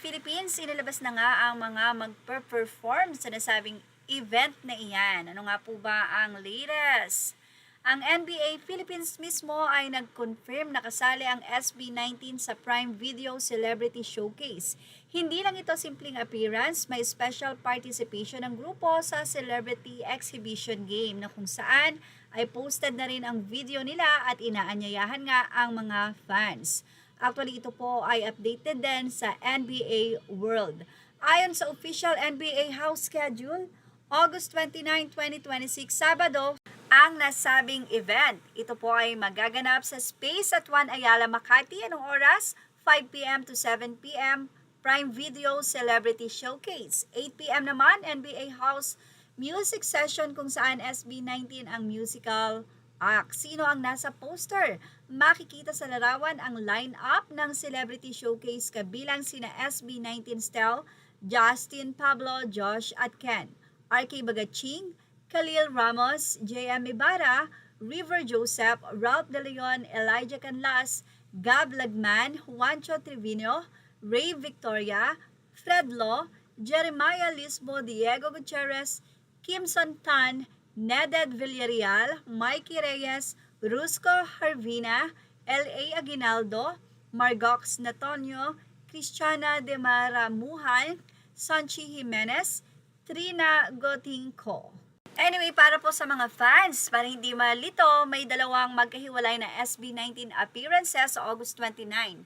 Philippines, inilabas na nga ang mga magper-perform sa nasabing event na iyan. Ano nga po ba ang latest? Ang NBA Philippines mismo ay nag-confirm na kasali ang SB19 sa Prime Video Celebrity Showcase. Hindi lang ito simpleng appearance, may special participation ng grupo sa Celebrity Exhibition Game na kung saan ay posted na rin ang video nila at inaanyayahan nga ang mga fans. Actually, ito po ay updated din sa NBA World. Ayon sa official NBA house schedule, August 29, 2026, Sabado, ang nasabing event. Ito po ay magaganap sa Space at 1 Ayala, Makati. Anong oras? 5 p.m. to 7 p.m. Prime Video Celebrity Showcase. 8 p.m. naman, NBA House Music Session kung saan SB19 ang musical act. Sino ang nasa poster? Makikita sa larawan ang line-up ng Celebrity Showcase kabilang sina SB19 Stel, Justin, Pablo, Josh at Ken, RK Bagaching, Khalil Ramos, JM Ibarra, River Joseph, Ralph De Leon, Elijah Canlas, Gab Lagman, Juancho Trevino, Ray Victoria, Fred Law, Jeremiah Lisbo, Diego Gutierrez, Kimson Tan, Neded Villarreal, Mikey Reyes, Rusco Harvina, L.A. Aguinaldo, Margox Natonio, Cristiana de Maramuhan, Sanchi Jimenez, Trina Gotingco. Anyway, para po sa mga fans, para hindi malito, may dalawang magkahiwalay na SB19 appearances sa August 29.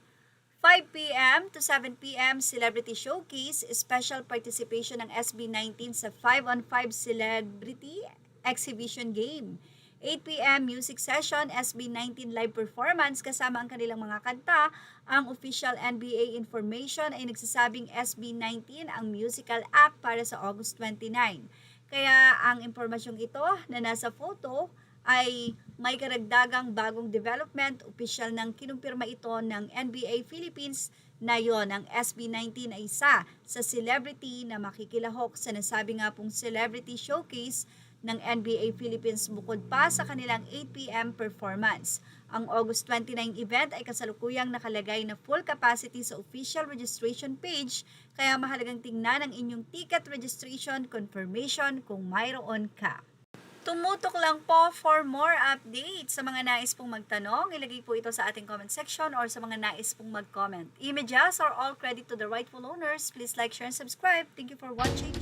5 p.m. to 7 p.m. Celebrity Showcase, special participation ng SB19 sa 5-on-5 Celebrity Exhibition Game. 8 p.m. Music Session, SB19 live performance kasama ang kanilang mga kanta. Ang official NBA information ay nagsasabing SB19 ang musical act para sa August 29. Kaya ang impormasyong ito na nasa photo ay may karagdagang bagong development. Opisyal ng kinumpirma ito ng NBA Philippines na yon ang SB19 ay isa sa celebrity na makikilahok sa nasabi nga pong Celebrity Showcase ng NBA Philippines bukod pa sa kanilang 8 p.m. performance. Ang August 29 event ay kasalukuyang nakalagay na full capacity sa official registration page, kaya mahalagang tingnan ang inyong ticket registration confirmation kung mayroon ka. Tumutok lang po for more updates. Sa mga nais pong magtanong, ilagay po ito sa ating comment section or sa mga nais pong mag-comment. Images are all credit to the rightful owners. Please like, share, and subscribe. Thank you for watching.